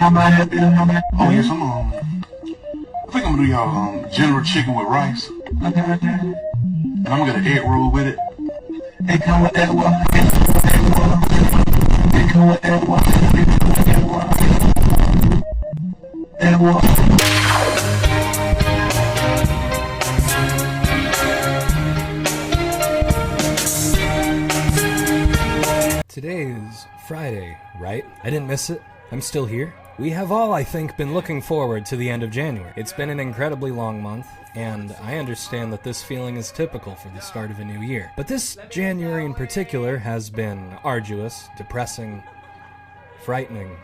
Oh yes, I think I'm gonna do y'all general chicken with rice. And I'm gonna get an egg roll with it. It come with that one. It come with that one. That one. Today is Friday, right? I didn't miss it. I'm still here. We have all, I think, been looking forward to the end of January. It's been an incredibly long month, and I understand that this feeling is typical for the start of a new year. But this January in particular has been arduous, depressing, frightening.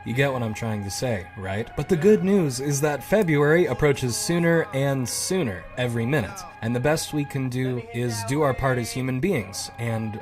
You get what I'm trying to say, right? But the good news is that February approaches sooner and sooner every minute. And the best we can do is do our part as human beings and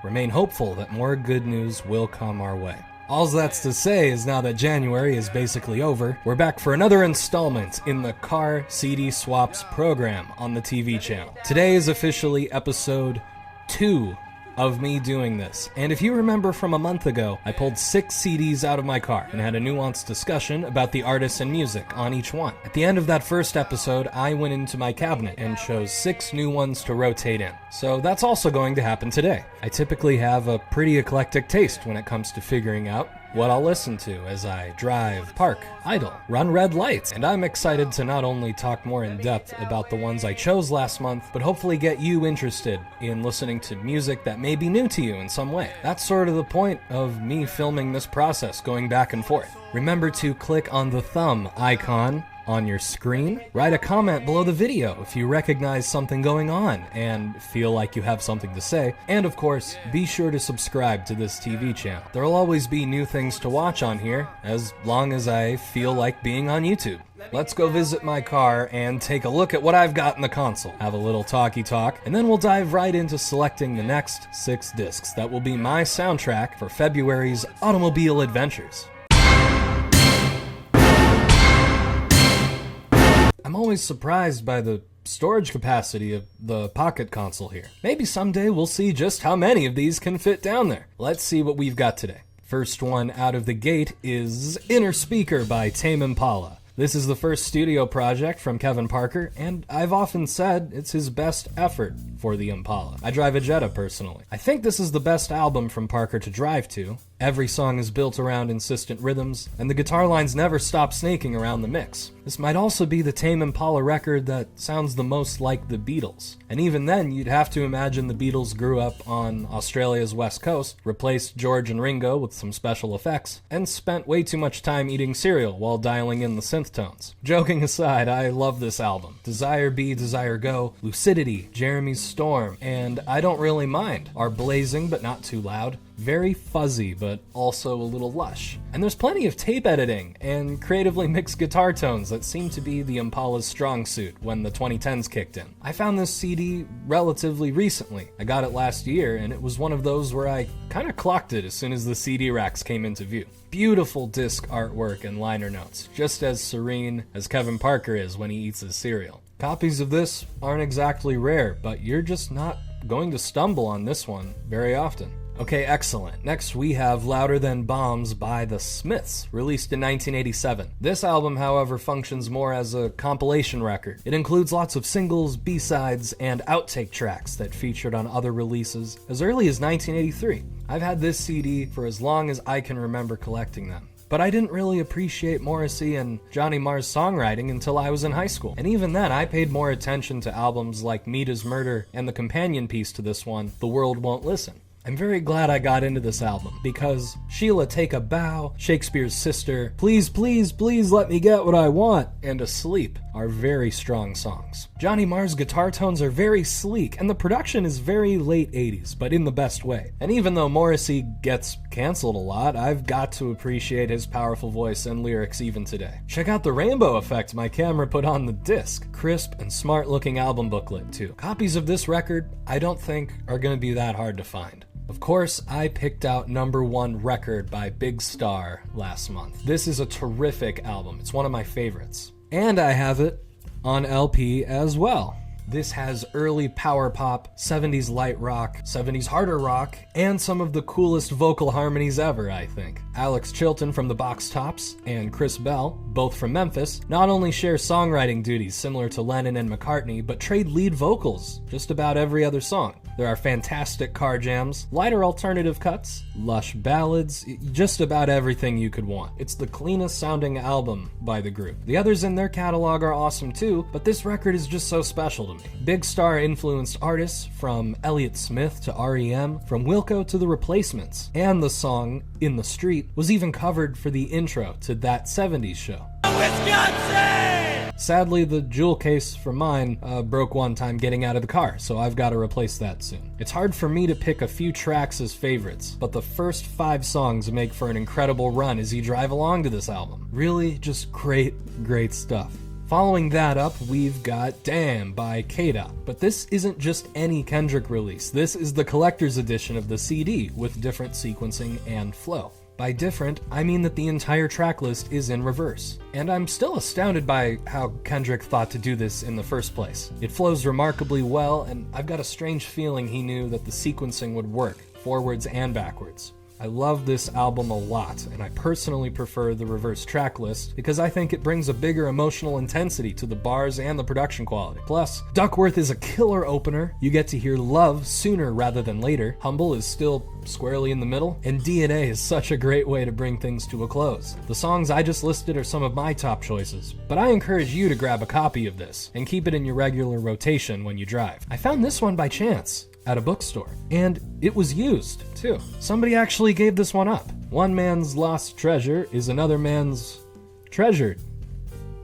remain hopeful that more good news will come our way. All that's to say is now that January is basically over, we're back for another installment in the Car CD Swaps program on the TV channel. Today is officially episode 2 of me doing this. And if you remember from a month ago, I pulled 6 CDs out of my car and had a nuanced discussion about the artists and music on each one. At the end of that first episode, I went into my cabinet and chose 6 new ones to rotate in. So that's also going to happen today. I typically have a pretty eclectic taste when it comes to figuring out what I'll listen to as I drive, park, idle, run red lights. And I'm excited to not only talk more in depth about the ones I chose last month, but hopefully get you interested in listening to music that may be new to you in some way. That's sort of the point of me filming this process, going back and forth. Remember to click on the thumb icon on your screen. Write a comment below the video if you recognize something going on and feel like you have something to say. And of course, be sure to subscribe to this TV channel. There'll always be new things to watch on here, as long as I feel like being on YouTube. Let's go visit my car and take a look at what I've got in the console. Have a little talky talk, and then we'll dive right into selecting the next 6 discs that will be my soundtrack for February's automobile adventures. I'm always surprised by the storage capacity of the Pocket console here. Maybe someday we'll see just how many of these can fit down there. Let's see what we've got today. First one out of the gate is Innerspeaker by Tame Impala. This is the first studio project from Kevin Parker, and I've often said it's his best effort for the Impala. I drive a Jetta personally. I think this is the best album from Parker to drive to. Every song is built around insistent rhythms, and the guitar lines never stop snaking around the mix. This might also be the Tame Impala record that sounds the most like the Beatles. And even then, you'd have to imagine the Beatles grew up on Australia's west coast, replaced George and Ringo with some special effects, and spent way too much time eating cereal while dialing in the synth tones. Joking aside, I love this album. Desire Be, Desire Go, Lucidity, Jeremy's Storm, and I Don't Really Mind are blazing but not too loud. Very fuzzy, but also a little lush. And there's plenty of tape editing and creatively mixed guitar tones that seem to be the Impala's strong suit when the 2010s kicked in. I found this CD relatively recently. I got it last year, and it was one of those where I kind of clocked it as soon as the CD racks came into view. Beautiful disc artwork and liner notes, just as serene as Kevin Parker is when he eats his cereal. Copies of this aren't exactly rare, but you're just not going to stumble on this one very often. Okay, excellent. Next we have Louder Than Bombs by The Smiths, released in 1987. This album, however, functions more as a compilation record. It includes lots of singles, B-sides, and outtake tracks that featured on other releases as early as 1983. I've had this CD for as long as I can remember collecting them. But I didn't really appreciate Morrissey and Johnny Marr's songwriting until I was in high school. And even then, I paid more attention to albums like Meat is Murder and the companion piece to this one, The World Won't Listen. I'm very glad I got into this album, because Sheila Take a Bow, Shakespeare's Sister, Please, Please, Please Let Me Get What I Want, and Asleep are very strong songs. Johnny Marr's guitar tones are very sleek, and the production is very late 80s, but in the best way. And even though Morrissey gets canceled a lot, I've got to appreciate his powerful voice and lyrics even today. Check out the rainbow effect my camera put on the disc. Crisp and smart looking album booklet too. Copies of this record, I don't think are going to be that hard to find. Of course, I picked out #1 Record by Big Star last month. This is a terrific album. It's one of my favorites. And I have it on LP as well. This has early power pop, 70s light rock, 70s harder rock, and some of the coolest vocal harmonies ever, I think. Alex Chilton from the Box Tops and Chris Bell, both from Memphis, not only share songwriting duties similar to Lennon and McCartney, but trade lead vocals just about every other song. There are fantastic car jams, lighter alternative cuts, lush ballads, just about everything you could want. It's the cleanest sounding album by the group. The others in their catalog are awesome too, but this record is just so special to me. Big star influenced artists from Elliott Smith to REM, from Wilco to The Replacements, and the song In the Street was even covered for the intro to That 70s Show. Wisconsin! Sadly, the jewel case for mine broke one time getting out of the car, so I've got to replace that soon. It's hard for me to pick a few tracks as favorites, but the first 5 songs make for an incredible run as you drive along to this album. Really, just great stuff. Following that up, we've got Tame by K-Dot. But this isn't just any Kendrick release. This is the collector's edition of the CD with different sequencing and flow. By different, I mean that the entire track list is in reverse. And I'm still astounded by how Kendrick thought to do this in the first place. It flows remarkably well, and I've got a strange feeling he knew that the sequencing would work, forwards and backwards. I love this album a lot, and I personally prefer the reverse track list because I think it brings a bigger emotional intensity to the bars and the production quality. Plus, Duckworth is a killer opener. You get to hear Love sooner rather than later. Humble is still squarely in the middle, and DNA is such a great way to bring things to a close. The songs I just listed are some of my top choices, but I encourage you to grab a copy of this and keep it in your regular rotation when you drive. I found this one by chance at a bookstore, and it was used too. Somebody actually gave this one up. One man's lost treasure is another man's treasured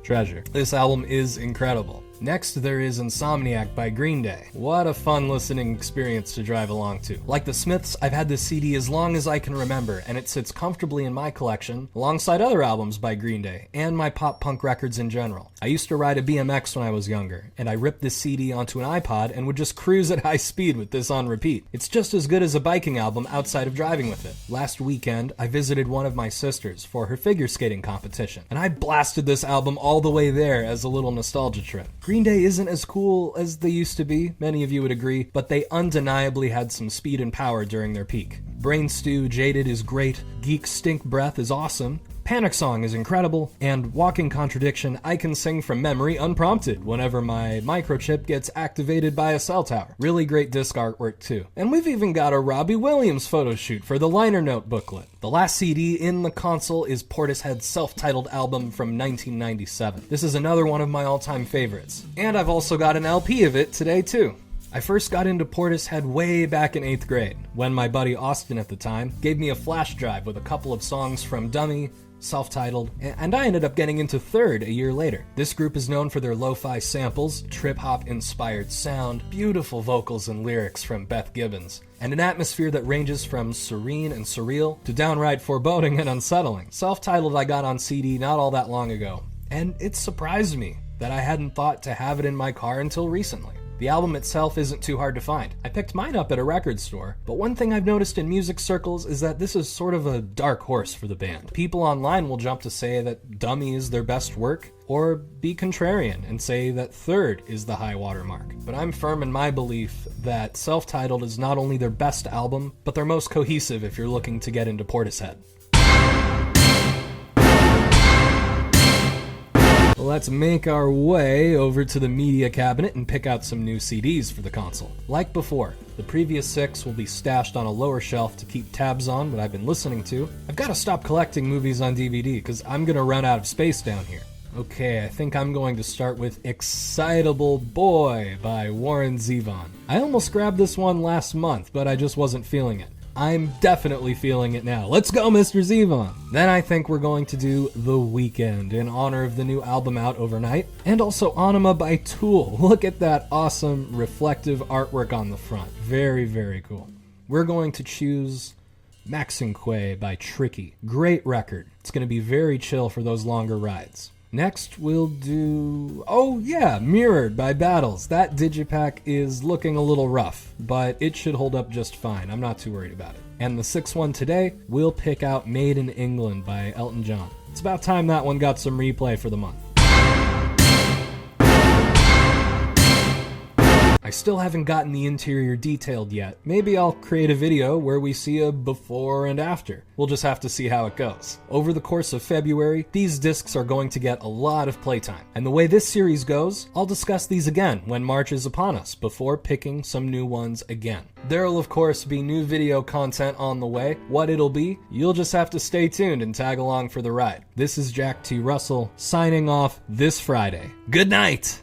treasure. This album is incredible. Next, there is Insomniac by Green Day. What a fun listening experience to drive along to. Like the Smiths, I've had this CD as long as I can remember, and it sits comfortably in my collection, alongside other albums by Green Day, and my pop-punk records in general. I used to ride a BMX when I was younger, and I ripped this CD onto an iPod and would just cruise at high speed with this on repeat. It's just as good as a biking album outside of driving with it. Last weekend, I visited one of my sisters for her figure skating competition, and I blasted this album all the way there as a little nostalgia trip. Green Day isn't as cool as they used to be, many of you would agree, but they undeniably had some speed and power during their peak. Brain Stew Jaded is great, Geek Stink Breath is awesome, Panic Song is incredible, and Walking Contradiction I can sing from memory unprompted whenever my microchip gets activated by a cell tower. Really great disc artwork too. And we've even got a Robbie Williams photo shoot for the liner note booklet. The last CD in the console is Portishead's self-titled album from 1997. This is another one of my all-time favorites. And I've also got an LP of it today too. I first got into Portishead way back in 8th grade, when my buddy Austin at the time gave me a flash drive with a couple of songs from Dummy, self-titled, and I ended up getting into Third a year later. This group is known for their lo-fi samples, trip-hop inspired sound, beautiful vocals and lyrics from Beth Gibbons, and an atmosphere that ranges from serene and surreal to downright foreboding and unsettling. Self-titled I got on CD not all that long ago, and it surprised me that I hadn't thought to have it in my car until recently. The album itself isn't too hard to find. I picked mine up at a record store, but one thing I've noticed in music circles is that this is sort of a dark horse for the band. People online will jump to say that Dummy is their best work, or be contrarian and say that Third is the high water mark. But I'm firm in my belief that Self-Titled is not only their best album, but their most cohesive if you're looking to get into Portishead. Let's make our way over to the media cabinet and pick out some new CDs for the console. Like before, the previous 6 will be stashed on a lower shelf to keep tabs on what I've been listening to. I've got to stop collecting movies on DVD because I'm going to run out of space down here. Okay, I think I'm going to start with Excitable Boy by Warren Zevon. I almost grabbed this one last month, but I just wasn't feeling it. I'm definitely feeling it now. Let's go, Mr. Zevon! Then I think we're going to do The Weeknd in honor of the new album out overnight, and also Anima by Tool. Look at that awesome reflective artwork on the front. Very, very cool. We're going to choose Maxinque by Tricky. Great record. It's going to be very chill for those longer rides. Next, we'll do... oh yeah, Mirrored by Battles. That digipack is looking a little rough, but it should hold up just fine. I'm not too worried about it. And the 6th one today, we'll pick out Made in England by Elton John. It's about time that one got some replay for the month. still haven't gotten the interior detailed yet. Maybe I'll create a video where we see a before and after. We'll just have to see how it goes. Over the course of February, these discs are going to get a lot of playtime. And the way this series goes, I'll discuss these again when March is upon us, before picking some new ones again. There'll of course be new video content on the way. What it'll be, you'll just have to stay tuned and tag along for the ride. This is Jack T. Russell, signing off this Friday. Good night!